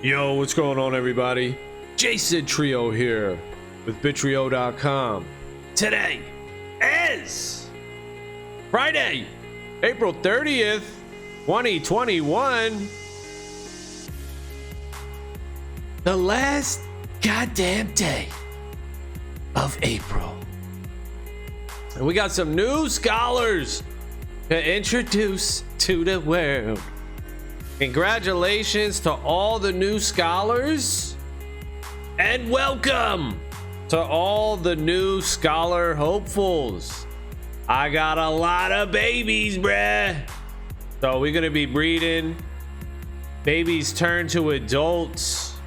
Yo, what's going on, everybody? Jason Trio here with Bittrio.com. Today is Friday, April 30th, 2021. The last goddamn day of April. And we got some new scholars to introduce to the world. Congratulations to all the new scholars, and welcome to all the new scholar hopefuls. I got a lot of babies, bruh. So we're gonna be breeding. Babies turn to adults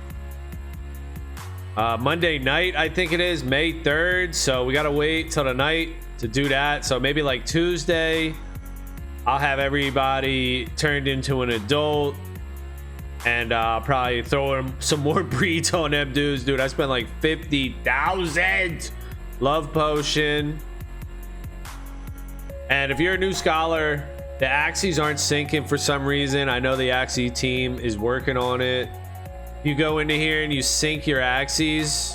Monday night, I think it is, May 3rd. So we gotta wait till the night to do that. So maybe like Tuesday, I'll have everybody turned into an adult, and probably throw some more breeds on them dudes. Dude, I spent like 50,000 love potion. And if you're a new scholar, the Axies aren't syncing for some reason. I know the Axie team is working on it. You go into here and you sync your Axies.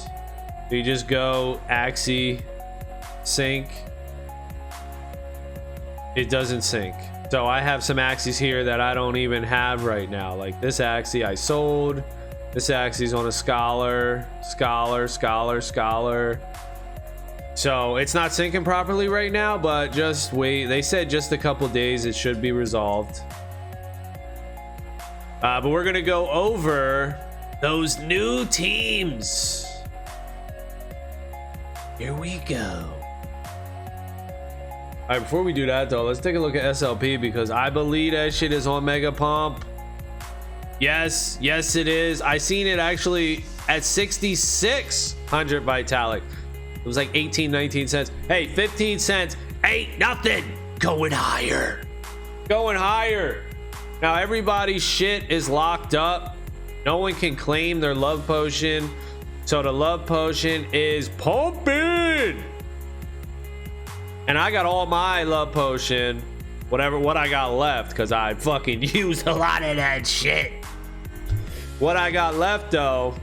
You just go Axie sync. It doesn't sync. So I have some Axies here that I don't even have right now. Like this Axie I sold. This Axie's on a scholar. So it's not syncing properly right now, but just wait. They said just a couple days it should be resolved. But we're gonna go over those new teams. Here we go. All right, before we do that though, let's take a look at SLP, because I believe that shit is on Mega Pump. Yes it is. I seen it actually at 6,600 Vitalic. It was like 18-19 cents. Hey, 15 cents ain't nothing. Going higher. Now everybody's shit is locked up. No one can claim their love potion, so the love potion is pumping. And I got all my love potion, what I got left, because I fucking used a lot of that shit. What I got left though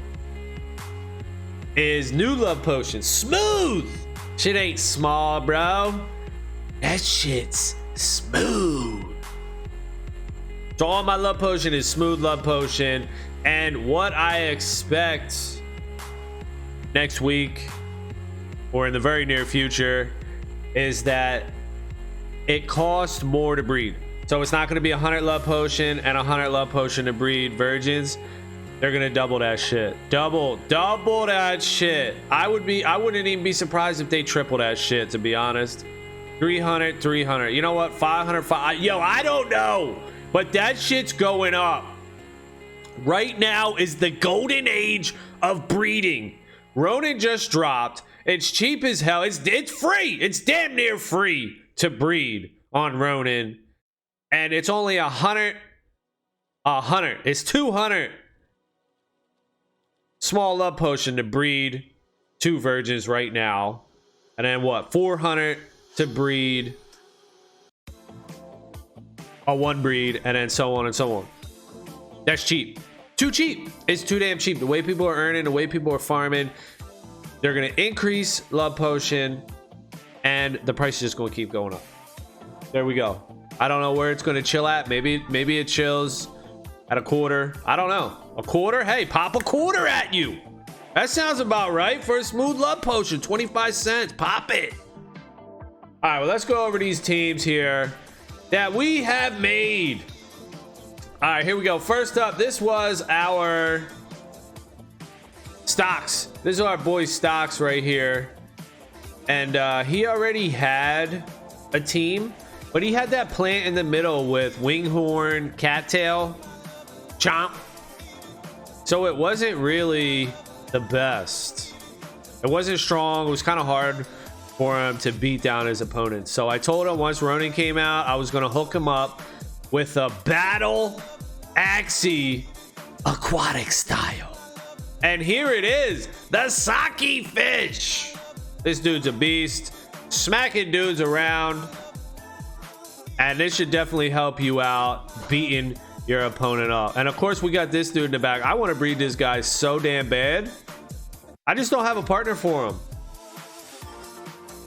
is new love potion. Smooth. Shit ain't small, bro. That shit's smooth. So all my love potion is smooth love potion. And what I expect next week or in the very near future is that it costs more to breed. So it's not going to be 100 love potion and 100 love potion to breed virgins. They're going to double that shit. Double that shit. I wouldn't even be surprised if they triple that shit, to be honest. 300. You know what? 500. Yo, I don't know, but that shit's going up. Right now is the golden age of breeding. Ronin just dropped. It's cheap as hell. It's free. It's damn near free to breed on Ronin. And it's only 100. It's 200 small love potion to breed 2 virgins right now. And then what? 400 to breed a 1 breed, and then so on and so on. That's cheap. Too cheap. It's too damn cheap. The way people are earning, the way people are farming, they're going to increase love potion, and the price is just going to keep going up. There we go. I don't know where it's going to chill at. Maybe it chills at a quarter. I don't know. A quarter? Hey, pop a quarter at you. That sounds about right for a smooth love potion. 25 cents. Pop it. All right, well, let's go over these teams here that we have made. All right, here we go. First up, this was our Stocks. This is our boy Stocks right here. And he already had a team, but he had that plant in the middle with Winghorn, Cattail, Chomp. So it wasn't really the best. It wasn't strong. It was kind of hard for him to beat down his opponents. So I told him once Ronin came out, I was going to hook him up with a battle Axie aquatic style. And here it is, the Saki fish. This dude's a beast, smacking dudes around. And this should definitely help you out beating your opponent up. And of course, we got this dude in the back. I want to breed this guy so damn bad. I just don't have a partner for him.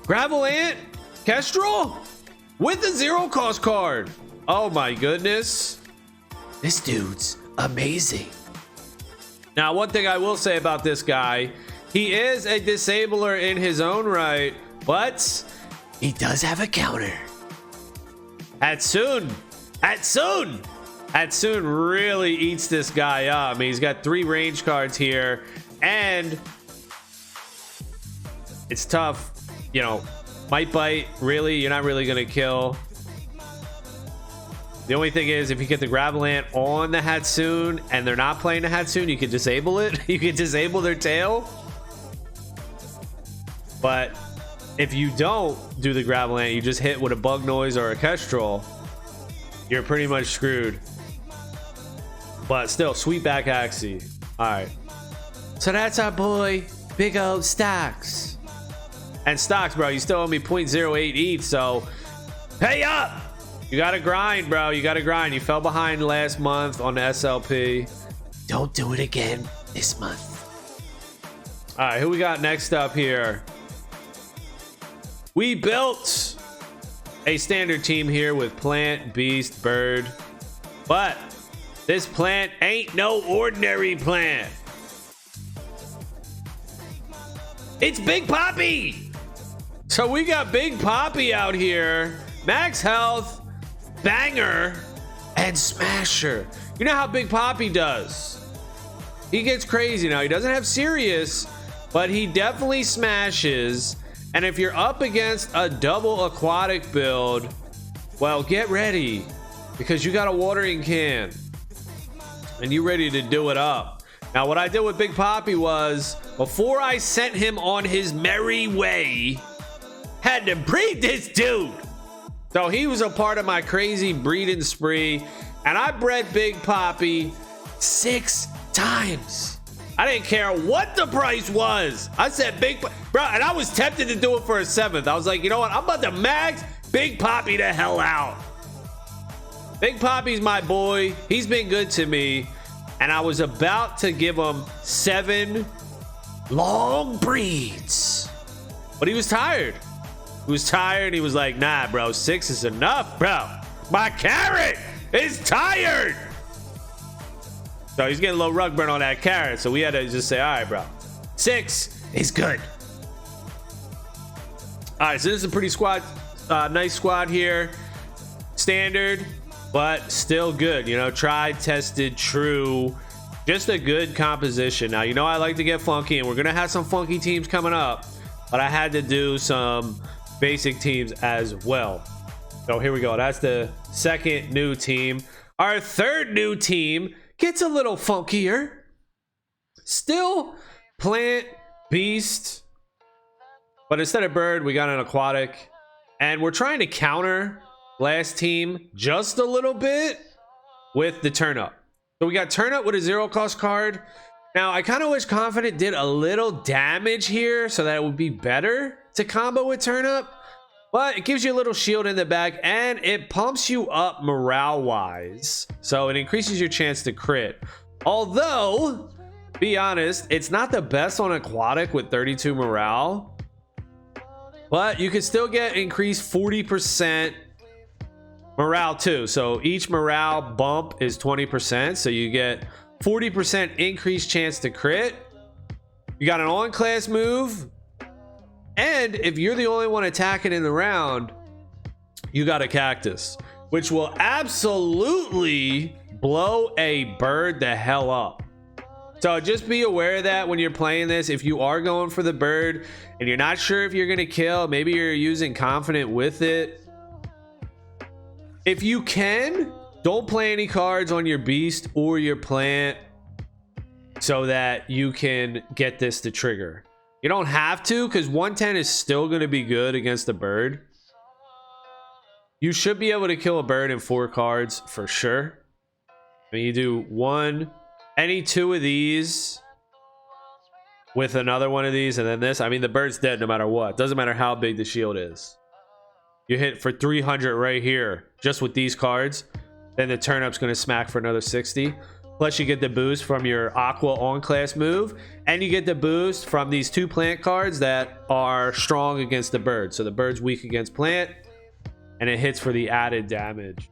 Gravel Ant, Kestrel with a 0 cost card. Oh my goodness. This dude's amazing. Now, one thing I will say about this guy, he is a disabler in his own right, but he does have a counter. Hatsune really eats this guy up. I mean, he's got 3 range cards here, and it's tough. You know, Might Bite, really, you're not really gonna kill. The only thing is, if you get the Gravelant on the Hatsune and they're not playing the Hatsune, you can disable it. You can disable their tail. But if you don't do the Gravelant, you just hit with a Bug Noise or a Kestrel, you're pretty much screwed. But still, sweet back Axie. Alright. So that's our boy, Big O Stocks. And Stocks, bro, you still owe me 0.08 ETH, so pay up! You gotta grind, bro. You gotta grind. You fell behind last month on the SLP. Don't do it again this month. Alright, who we got next up here? We built a standard team here with Plant, Beast, Bird. But this plant ain't no ordinary plant. It's Big Poppy! So we got Big Poppy out here. Max health, banger, and smasher. You know how Big Poppy does. He gets crazy now. He doesn't have serious, but he definitely smashes. And if you're up against a double aquatic build, well, get ready, because you got a watering can and you ready to do it up. Now, what I did with Big Poppy was, before I sent him on his merry way, had to breed this dude. So he was a part of my crazy breeding spree, and I bred Big Poppy 6 times. I didn't care what the price was. I said bro, and I was tempted to do it for a 7th. I was like, you know what? I'm about to max Big Poppy the hell out. Big Poppy's my boy. He's been good to me. And I was about to give him 7 long breeds. But he was tired. He was tired. He was like, nah, bro, 6 is enough, bro. My carrot is tired. So he's getting a little rug burn on that carrot. So we had to just say, all right, bro, 6 is good. All right, so this is a pretty nice squad here. Standard, but still good. You know, tried, tested, true. Just a good composition. Now, you know, I like to get funky, and we're going to have some funky teams coming up. But I had to do some basic teams as well. So here we go. That's the second new team. Our third new team gets a little funkier. Still Plant, Beast, but instead of Bird, we got an aquatic. And we're trying to counter last team just a little bit with the Turnip. So we got Turnip with a 0 cost card. Now, I kind of wish Confident did a little damage here so that it would be better to combo with Turnip. But it gives you a little shield in the back, and it pumps you up morale-wise. So it increases your chance to crit. Although, be honest, it's not the best on Aquatic with 32 morale. But you can still get increased 40% morale too. So each morale bump is 20%. So you get 40% increased chance to crit. You got an on-class move. And if you're the only one attacking in the round, you got a Cactus, which will absolutely blow a Bird the hell up. So just be aware of that when you're playing this. If you are going for the Bird and you're not sure if you're going to kill, maybe you're using Confident with it. If you can, don't play any cards on your Beast or your Plant so that you can get this to trigger. You don't have to, because 110 is still going to be good against the Bird. You should be able to kill a Bird in 4 cards for sure. I mean, you do any 2 of these with another one of these, and then this. I mean, the Bird's dead no matter what. Doesn't matter how big the shield is. You hit for 300 right here just with these cards. then the turnup's going to smack for another 60. Plus you get the boost from your Aqua on class move, and you get the boost from these 2 plant cards that are strong against the bird. So the bird's weak against plant, and it hits for the added damage.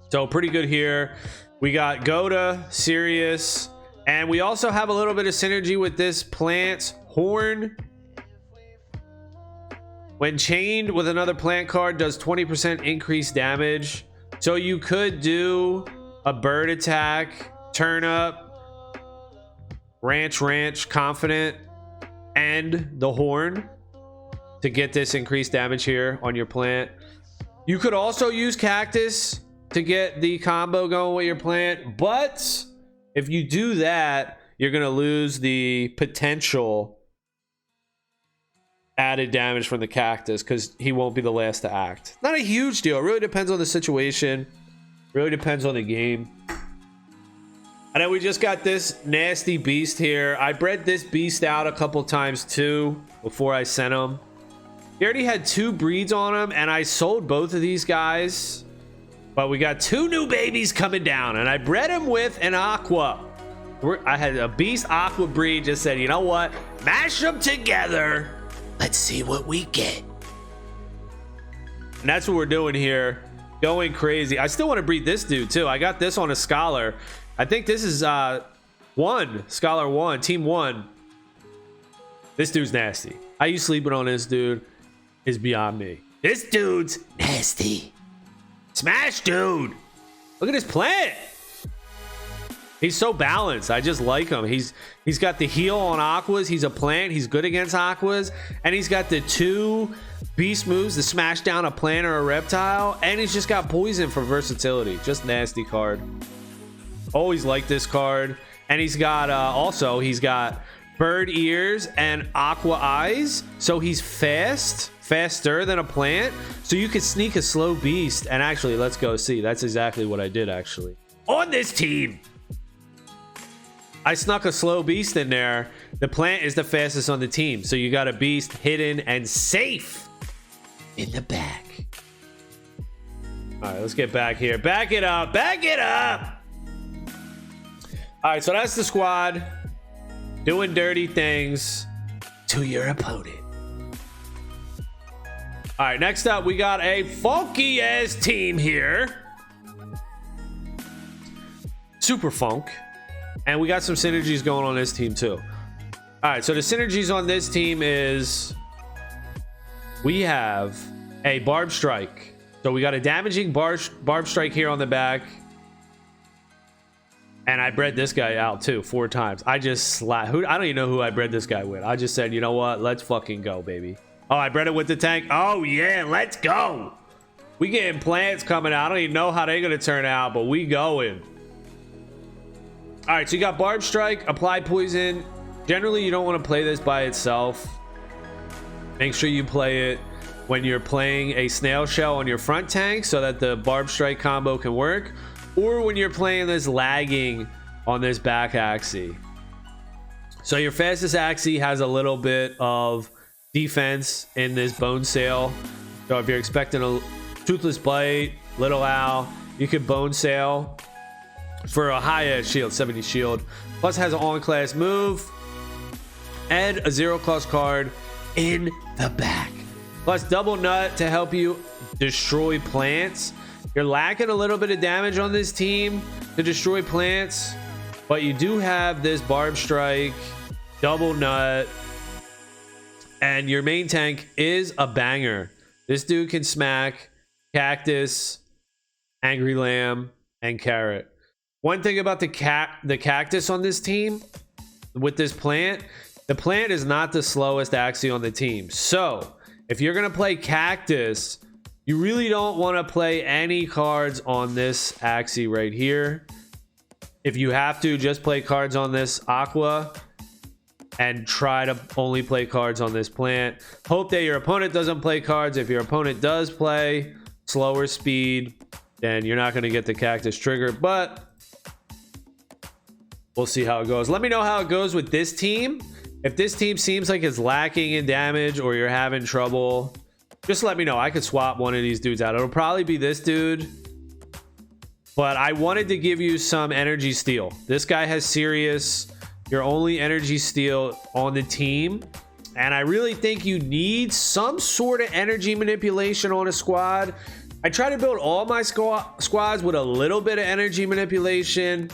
So pretty good here. We got Goda, Sirius, and we also have a little bit of synergy with this plant's horn. When chained with another plant card, does 20% increased damage. So you could do a bird attack, turnip, ranch, confident, and the horn to get this increased damage here on your plant. You could also use cactus to get the combo going with your plant, but if you do that, you're going to lose the potential added damage from the cactus because he won't be the last to act. Not a huge deal. It really depends on the situation. Really depends on the game. And then we just got this nasty beast here. I bred this beast out a couple times too before I sent him. He already had 2 breeds on him, and I sold both of these guys. But we got 2 new babies coming down, and I bred him with an aqua. I had a beast aqua breed. Just said, you know what? Mash them together. Let's see what we get. And that's what we're doing here. Going crazy. I still want to breed this dude too. I got this on a scholar. I think this is scholar 1, team 1. This dude's nasty. How you sleeping on this dude is beyond me. This dude's nasty. Smash, dude. Look at his plant. He's so balanced. I just like him. He's got the heal on aquas. He's a plant. He's good against aquas. And he's got the 2 beast moves to smash down a plant or a reptile. And he's just got poison for versatility. Just nasty card. Always like this card. And he's got also he's got bird ears and aqua eyes. So he's faster than a plant. So you could sneak a slow beast. And actually, let's go see. That's exactly what I did actually. On this team. I snuck a slow beast in there. The plant is the fastest on the team. So you got a beast hidden and safe in the back. All right, let's get back here. Back it up. Back it up. All right, so that's the squad doing dirty things to your opponent. All right, next up, we got a funky ass team here. Super funk. And we got some synergies going on this team too. All right, so the synergies on this team is we have a barb strike. So we got a damaging barb strike here on the back. And I bred this guy out too 4 times. I just I don't even know who I bred this guy with. I just said, you know what? Let's fucking go, baby. Oh, I bred it with the tank. Oh yeah, let's go. We getting plants coming out. I don't even know how they're gonna turn out, but we going. All right, so you got barb strike, apply poison. Generally, you don't want to play this by itself. Make sure you play it when you're playing a snail shell on your front tank so that the barb strike combo can work, or when you're playing this lagging on this back Axie. So your fastest Axie has a little bit of defense in this bone sail. So if you're expecting a toothless bite, little owl, you could bone sail for a high shield, 70 shield. Plus has an on class move and a 0 cost card in the back. Plus double nut to help you destroy plants. You're lacking a little bit of damage on this team to destroy plants, but you do have this barb strike, double nut, and your main tank is a banger. This dude can smack cactus, angry lamb, and carrot. One thing about the cactus on this team with this plant, the plant is not the slowest Axie on the team. So if you're going to play cactus, you really don't want to play any cards on this Axie right here. If you have to, just play cards on this aqua and try to only play cards on this plant. Hope that your opponent doesn't play cards. If your opponent does play slower speed, then you're not going to get the cactus trigger, but we'll see how it goes. Let me know how it goes with this team. If this team seems like it's lacking in damage or you're having trouble, just let me know. I could swap one of these dudes out. It'll probably be this dude. but I wanted to give you some energy steal. This guy has Sirius, your only energy steal on the team. And I really think you need some sort of energy manipulation on a squad. I try to build all my squads with a little bit of energy manipulation.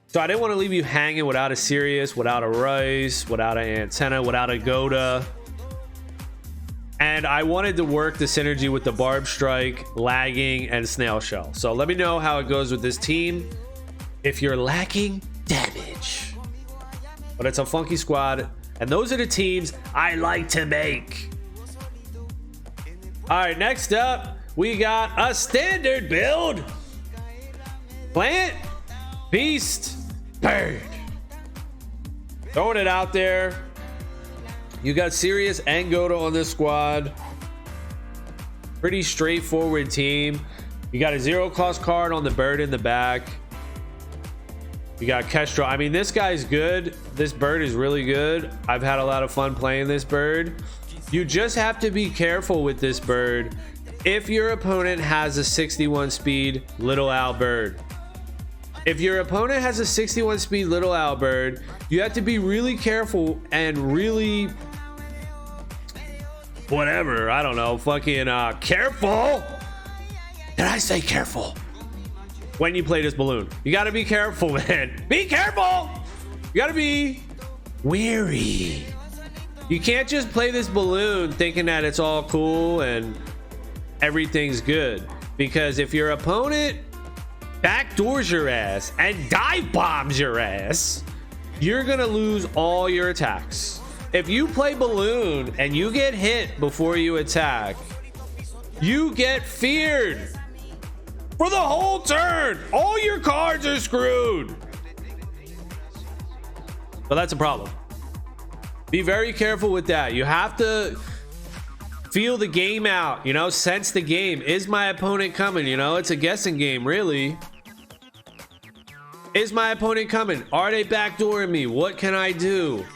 So I didn't want to leave you hanging without a Sirius, without a Rice, without an Antenna, without a Goda. And I wanted to work the synergy with the Barb Strike, Lagging, and Snail Shell. So let me know how it goes with this team if you're lacking damage. But it's a funky squad, and those are the teams I like to make. All right, next up, we got a standard build. Plant, Beast, Bird. Throwing it out there. You got Sirius and Goda on this squad. Pretty straightforward team. You got a 0-cost card on the Bird in the back. You got Kestrel. I mean, this guy's good. This Bird is really good. I've had a lot of fun playing this Bird. You just have to be careful with this Bird if your opponent has a 61 speed Little Owl Bird. If your opponent has a 61 speed Little Owl Bird, you have to be really careful and really whatever, I don't know, fucking careful. Did I say careful? When you play this balloon, you got to be careful, man. Be careful. You got to be wary. You can't just play this balloon thinking that it's all cool and everything's good, because if your opponent backdoors your ass and dive bombs your ass, you're gonna lose all your attacks. If you play balloon and you get hit before you attack, you get feared for the whole turn. All your cards are screwed. But that's a problem. Be very careful with that. You have to feel the game out, you know, sense the game. Is my opponent coming? You know, it's a guessing game, really. Is my opponent coming? Are they backdooring me? What can I do?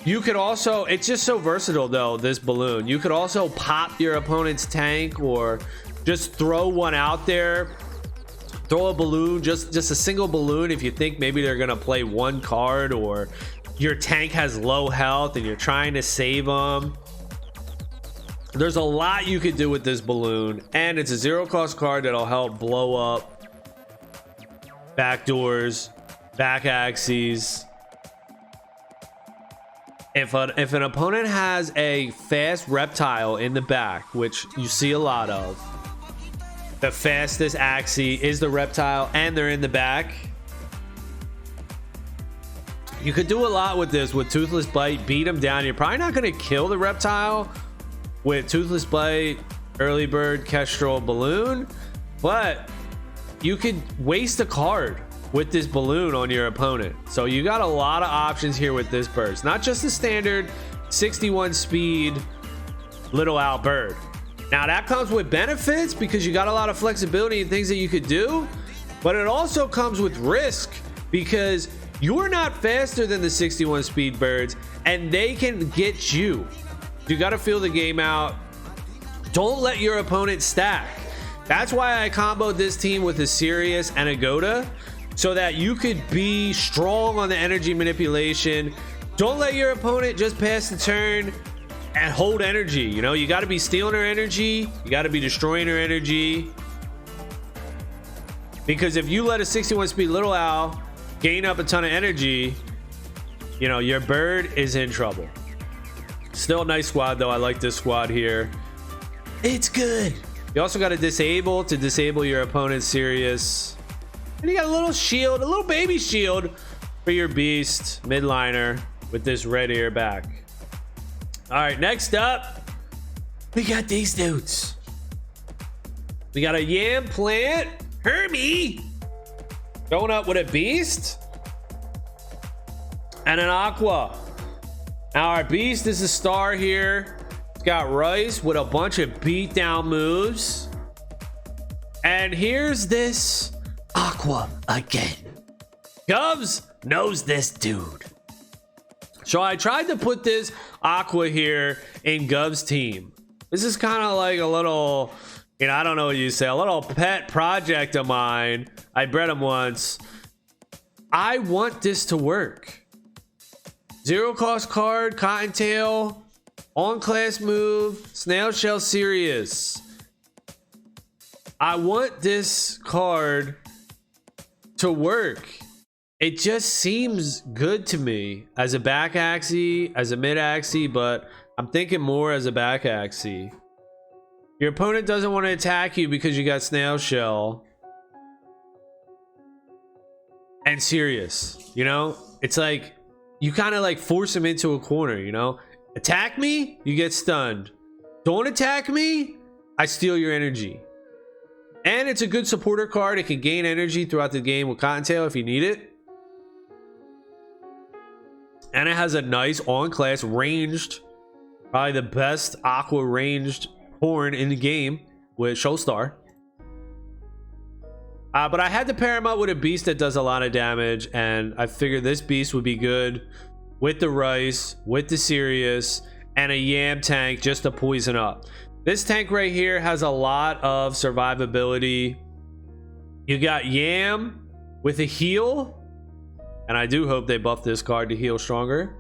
You could also, it's just so versatile though, this balloon. You could also pop your opponent's tank or just throw one out there. Throw a balloon, just a single balloon if you think maybe they're gonna play one card, or your tank has low health and you're trying to save them. There's a lot you could do with this balloon, and it's a 0-cost card that'll help blow up backdoors, back Axies. If an opponent has a fast reptile in the back, which you see a lot of, the fastest Axie is the reptile and they're in the back, you could do a lot with this with Toothless Bite, beat them down. You're probably not going to kill the reptile with Toothless Bite, Early Bird, Kestrel, Balloon, but you could waste a card with this balloon on your opponent. So you got a lot of options here with this bird. It's not just the standard 61 speed Little Owl Bird. Now that comes with benefits because you got a lot of flexibility and things that you could do, but it also comes with risk because you're not faster than the 61 speed birds and they can get you. You got to feel the game out. Don't let your opponent stack. That's why I comboed this team with a Sirius and a Goda, so that you could be strong on the energy manipulation. Don't let your opponent just pass the turn and hold energy. You know, you got to be stealing her energy. You got to be destroying her energy. Because if you let a 61 speed Little Owl gain up a ton of energy, you know, your bird is in trouble. Still a nice squad though. I like this squad here. It's good. You also got to disable your opponent's Sirius. And you got a little shield, a little baby shield for your beast midliner with this red ear back. All right, next up, we got these dudes. We got a Yam Plant, Hermie, going up with a beast and an Aqua. Now our beast is a star here. It's got Rice with a bunch of beatdown moves. And here's this Aqua again. Govs knows this dude. So I tried to put this Aqua here in Gov's team. This is kind of like a little You know, I don't know what you say. A little pet project of mine. I bred him once. I want this to work. Zero cost card, Cottontail, on class move, Snail Shell Serious. I want this card to work. It just seems good to me as a back Axie, as a mid Axie, but I'm thinking more as a back Axie. Your opponent doesn't want to attack you because you got Snail Shell and Serious, you know? It's like you kind of like force him into a corner, you know? Attack me, you get stunned. Don't attack me, I steal your energy. And it's a good supporter card. It can gain energy throughout the game with Cottontail if you need it. And it has a nice on-class ranged, probably the best aqua ranged horn in the game with Showstar. But I had to pair him up with a beast that does a lot of damage, and I figured this beast would be good with the rice, with the Sirius, and a Yam tank just to poison up. This tank right here has a lot of survivability. You got Yam with a heal, and I do hope they buff this card to heal stronger.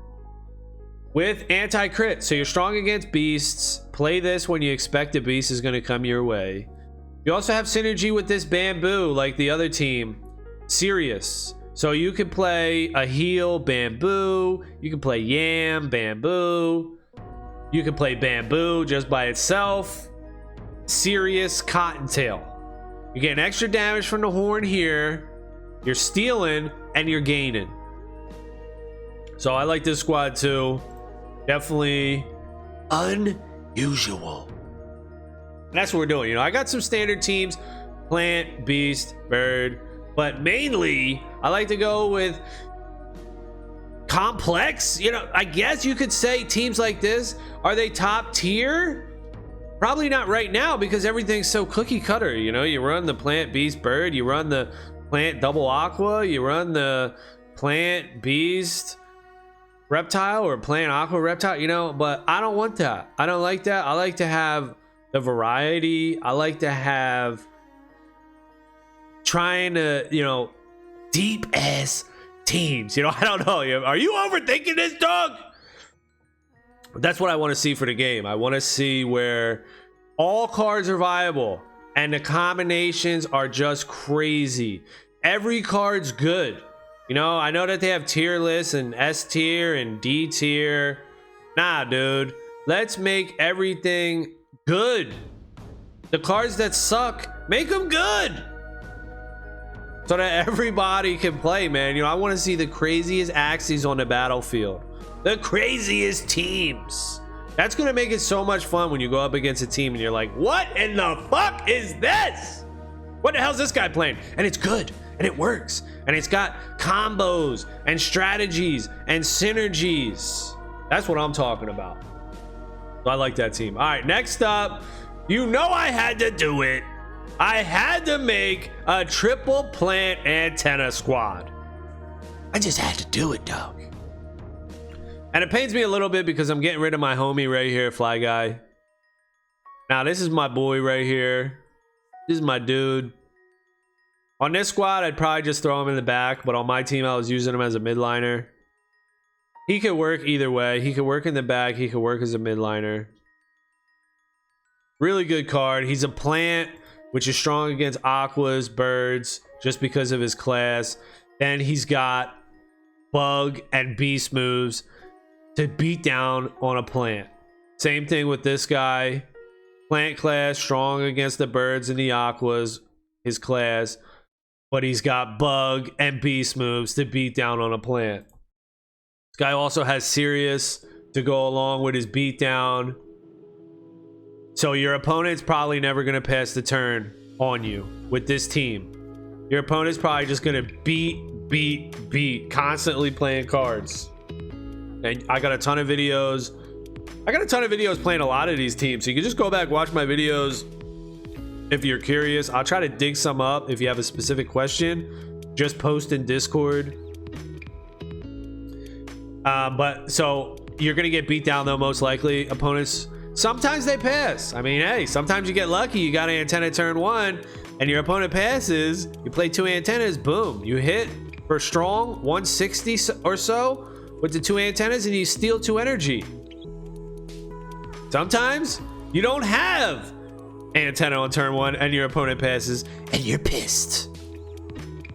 With anti-crit, so you're strong against beasts. Play this when you expect a beast is going to come your way. You also have synergy with this bamboo like the other team, Sirius. So you can play a heal bamboo, you can play Yam bamboo, you can play bamboo just by itself, Sirius Cottontail. You're getting extra damage from the horn here, you're stealing, and you're gaining. So I like this squad too. Definitely unusual. And that's what we're doing. You know, I got some standard teams, plant, beast, bird, but mainly I like to go with complex. You know, I guess you could say teams like this, are they top tier? Probably not right now because everything's so cookie cutter. You know, you run the plant, beast, bird, you run the plant double aqua, you run the plant, beast, reptile, or plant aqua reptile, you know, but I don't want that. I don't like that. I like to have the variety. I like to have trying to, you know, deep ass teams. You know, I don't know. Are you overthinking this, dog? That's what I want to see for the game. I want to see where all cards are viable and the combinations are just crazy. Every card's good. You know, I know that they have tier lists and S tier and D tier. Nah, dude. Let's make everything good. The cards that suck, make them good. So that everybody can play, man. You know, I want to see the craziest Axies on the battlefield. The craziest teams. That's going to make it so much fun when you go up against a team and you're like, what in the fuck is this? What the hell's this guy playing? And it's good. And it works. And it's got combos and strategies and synergies. That's what I'm talking about. So I like that team. All right, next up, you know I had to do it. I had to make a triple plant antenna squad. I just had to do it, dog. And it pains me a little bit because I'm getting rid of my homie right here, Fly Guy. Now, this is my boy right here. This is my dude. On this squad, I'd probably just throw him in the back, but on my team, I was using him as a midliner. He could work either way. He could work in the back. He could work as a midliner. Really good card. He's a plant, which is strong against aquas, birds, just because of his class. Then he's got bug and beast moves to beat down on a plant. Same thing with this guy. Plant class, strong against the birds and the aquas, his class. But he's got bug and beast moves to beat down on a plant. This guy also has Sirius to go along with his beatdown. So your opponent's probably never going to pass the turn on you with this team. Your opponent's probably just going to beat, constantly playing cards. And I got a ton of videos. I got a ton of videos playing a lot of these teams. So you can just go back, watch my videos. If you're curious, I'll try to dig some up. If you have a specific question, just post in Discord. But so you're gonna get beat down though, most likely. Opponents sometimes they pass. I mean, hey, sometimes you get lucky. You got an antenna turn 1 and your opponent passes. You play 2 antennas, boom. You hit for strong 160 or so with the 2 antennas and you steal 2 energy. Sometimes you don't have antenna on turn 1 and your opponent passes and you're pissed.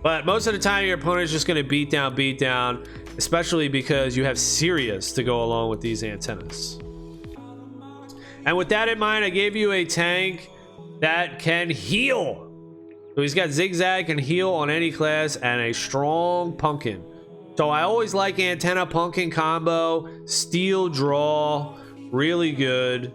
But most of the time your opponent is just going to beat down, especially because you have Sirius to go along with these antennas. And with that in mind, I gave you a tank that can heal. So he's got zigzag, can heal on any class, and a strong pumpkin. So I always like antenna pumpkin combo, steal draw, really good.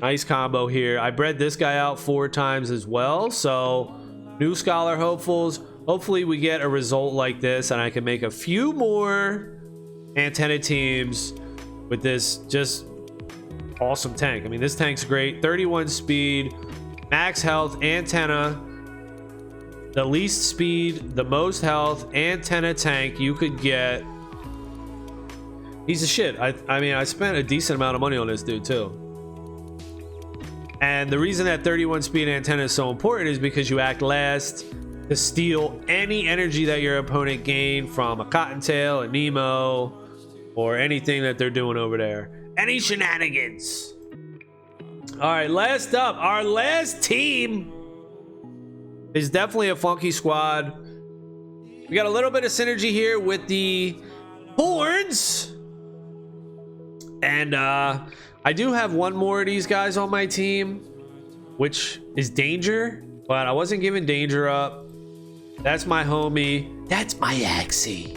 Nice combo here. I bred this guy out 4 times as well. So new scholar hopefuls. Hopefully we get a result like this and I can make a few more antenna teams with this just awesome tank. I mean, this tank's great. 31 speed, max health, antenna, the least speed, the most health antenna tank you could get. He's a shit. I mean, I spent a decent amount of money on this dude too. And the reason that 31 speed antenna is so important is because you act last to steal any energy that your opponent gained from a Cottontail, a Nemo, or anything that they're doing over there. Any shenanigans. All right, last up, our last team is definitely a funky squad. We got a little bit of synergy here with the horns. And I do have one more of these guys on my team, which is Danger, but I wasn't giving Danger up. That's my homie. That's my Axie.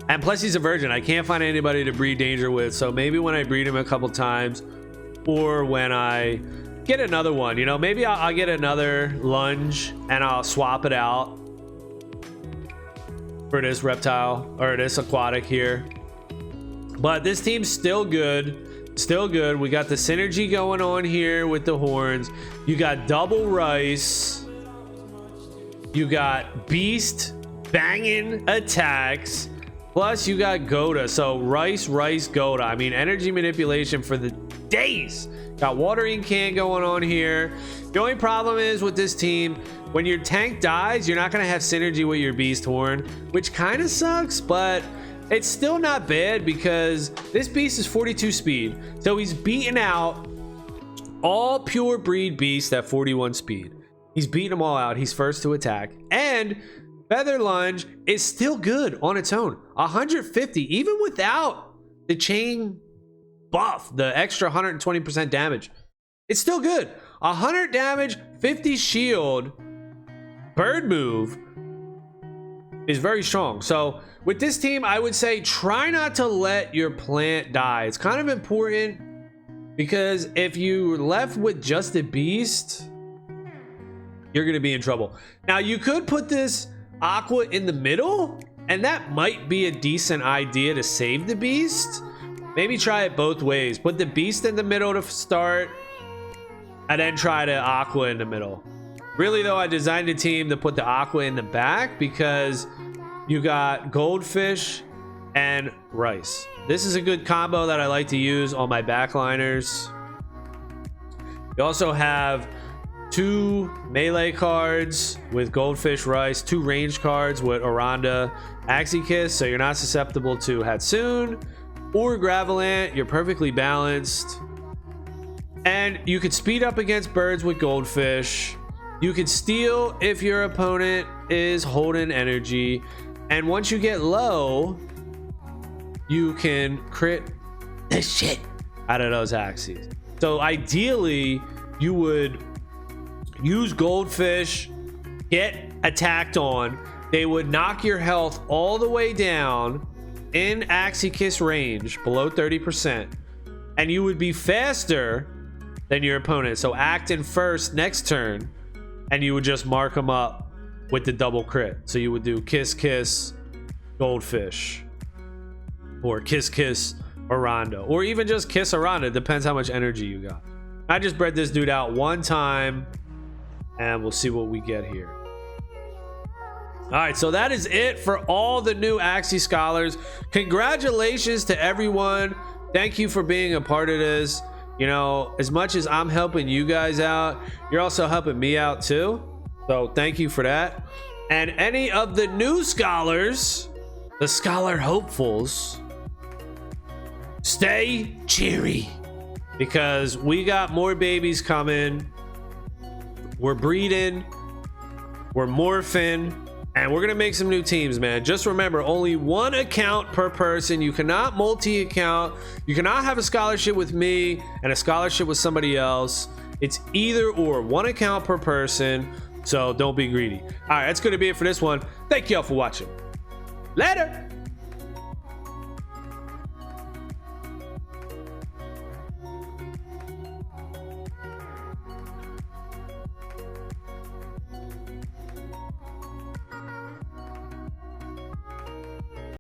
And plus he's a virgin. I can't find anybody to breed Danger with. So maybe when I breed him a couple times, or when I get another one, you know, maybe I'll get another lunge and I'll swap it out for this reptile or this aquatic here. But this team's still good. Still good. We got the synergy going on here with the horns. You got double rice. You got beast banging attacks. Plus you got Goda. So rice, Goda. I mean, energy manipulation for the days. Got watering can going on here. The only problem is with this team, when your tank dies, you're not going to have synergy with your beast horn, which kind of sucks, but it's still not bad because this beast is 42 speed. So he's beating out all pure breed beasts at 41 speed. He's beating them all out. He's first to attack. And Feather Lunge is still good on its own. 150, even without the chain buff, the extra 120% damage. It's still good. 100 damage, 50 shield, bird move is very strong. So with this team, I would say try not to let your plant die. It's kind of important because if you're left with just a beast, you're going to be in trouble. Now you could put this aqua in the middle and that might be a decent idea to save the beast. Maybe try it both ways. Put the beast in the middle to start and then try the aqua in the middle. Really though, I designed a team to put the aqua in the back because you got goldfish and rice. This is a good combo that I like to use on my backliners. You also have 2 melee cards with goldfish, rice, 2 range cards with Oranda, Axie Kiss, so you're not susceptible to Hatsoon or Gravelant. You're perfectly balanced. And you could speed up against birds with goldfish. You could steal if your opponent is holding energy. And once you get low, you can crit the shit out of those Axies. So ideally, you would use goldfish, get attacked on. They would knock your health all the way down in Axie Kiss range, below 30%. And you would be faster than your opponent. So act in first next turn, and you would just mark them up with the double crit. So you would do kiss, kiss, goldfish, or kiss, kiss, Oranda, or even just kiss Oranda. Depends how much energy you got. I just bred this dude out one time, and we'll see what we get here. All right, so that is it for all the new Axie Scholars. Congratulations to everyone thank you for being a part of this. You know, as much as I'm helping you guys out, you're also helping me out too. So thank you for that. And any of the new scholars, the scholar hopefuls, stay cheery because we got more babies coming. We're breeding, we're morphing, and we're gonna make some new teams, man. Just remember, only one account per person. You cannot multi-account. You cannot have a scholarship with me and a scholarship with somebody else. It's either or, one account per person. So don't be greedy. All right, that's gonna be it for this one. Thank y'all for watching. Later.